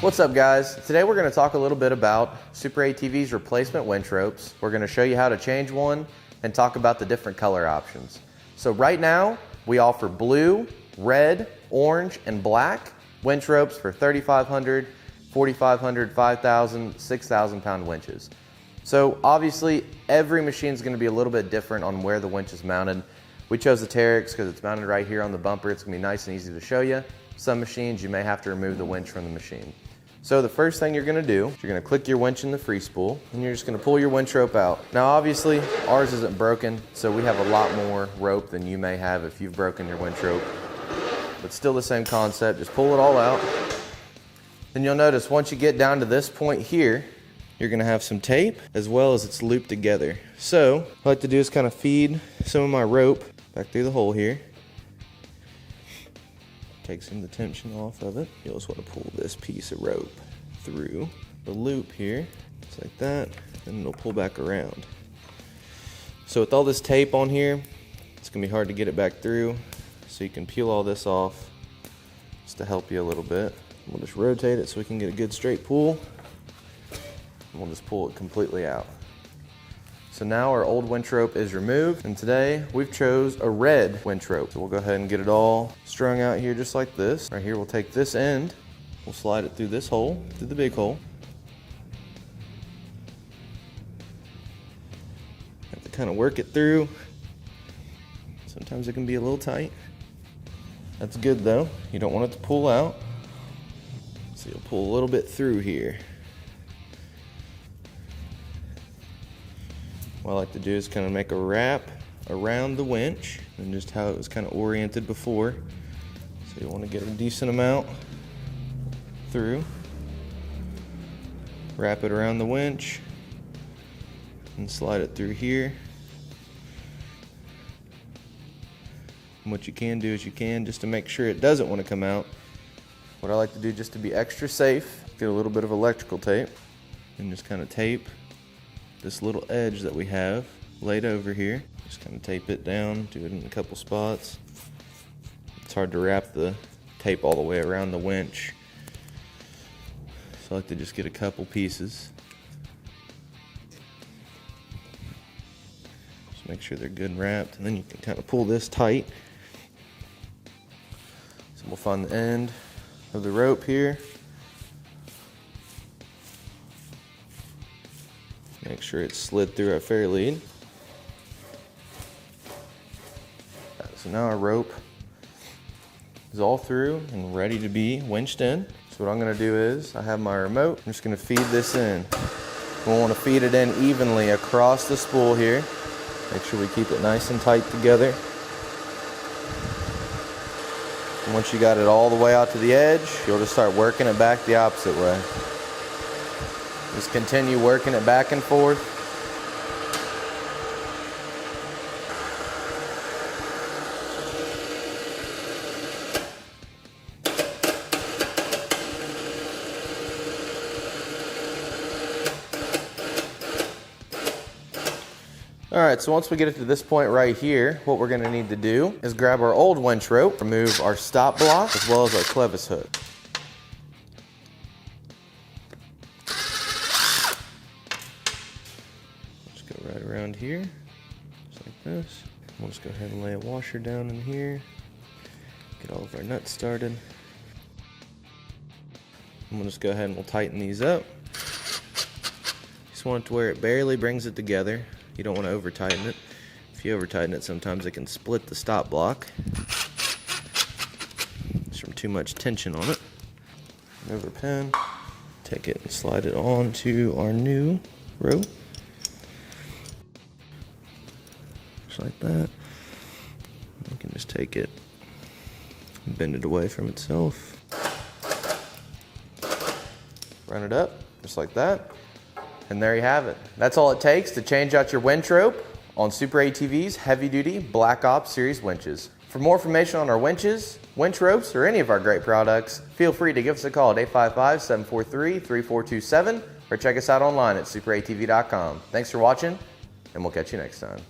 What's up guys? Today we're going to talk a little bit about SuperATV's replacement winch ropes. We're going to show you how to change one and talk about the different color options. So right now we offer blue, red, orange, and black winch ropes for 3,500, 4,500, 5,000, 6,000 pound winches. So obviously every machine is going to be a little bit different on where the winch is mounted. We chose the Teryx because it's mounted right here on the bumper. It's going to be nice and easy to show you. Some machines you may have to remove the winch from the machine. So the first thing you're going to do is you're going to click your winch in the free spool and you're just going to pull your winch rope out. Now obviously ours isn't broken, so we have a lot more rope than you may have if you've broken your winch rope. But still the same concept, just pull it all out. Then you'll notice once you get down to this point here, you're going to have some tape as well as it's looped together. So what I like to do is kind of feed some of my rope back through the hole here. Take some of the tension off of it. You'll just want to pull this piece of rope through the loop here, just like that, and it'll pull back around. So with all this tape on here, it's going to be hard to get it back through, so you can peel all this off just to help you a little bit. We'll just rotate it so we can get a good straight pull, and we'll just pull it completely out. So now our old winch rope is removed, and today we've chose a red winch rope. So we'll go ahead and get it all strung out here just like this. Right here we'll take this end, we'll slide it through this hole, through the big hole. Have to kind of work it through. Sometimes it can be a little tight. That's good though, you don't want it to pull out. So you'll pull a little bit through here. What I like to do is kind of make a wrap around the winch, and just how it was kind of oriented before. So you want to get a decent amount through. Wrap it around the winch and slide it through here. And what you can do is you can, just to make sure it doesn't want to come out, what I like to do just to be extra safe, get a little bit of electrical tape and just kind of tape this little edge that we have laid over here. Just kind of tape it down, do it in a couple spots. It's hard to wrap the tape all the way around the winch, so I like to just get a couple pieces. Just make sure they're good wrapped, and then you can kind of pull this tight. So we'll find the end of the rope here. Make sure it's slid through our fair lead. So now our rope is all through and ready to be winched in. So what I'm going to do is, I have my remote. I'm just going to feed this in. We want to feed it in evenly across the spool here. Make sure we keep it nice and tight together. And once you got it all the way out to the edge, you'll just start working it back the opposite way. Just continue working it back and forth. Alright, so once we get it to this point right here, what we're going to need to do is grab our old winch rope, remove our stop block as well as our Clevis hook. Right around here, just like this. We'll just go ahead and lay a washer down in here, get all of our nuts started. And we'll just go ahead and we'll tighten these up. Just want it to where it barely brings it together. You don't want to over tighten it. If you over tighten it, sometimes it can split the stop block. It's from too much tension on it. Remove our pin, take it and slide it onto our new rope. Like that. You can just take it and bend it away from itself. Run it up, just like that. And there you have it. That's all it takes to change out your winch rope on SuperATV's heavy-duty Black Op Series winches. For more information on our winches, winch ropes, or any of our great products, feel free to give us a call at 855-743-3427 or check us out online at superatv.com. Thanks for watching, and we'll catch you next time.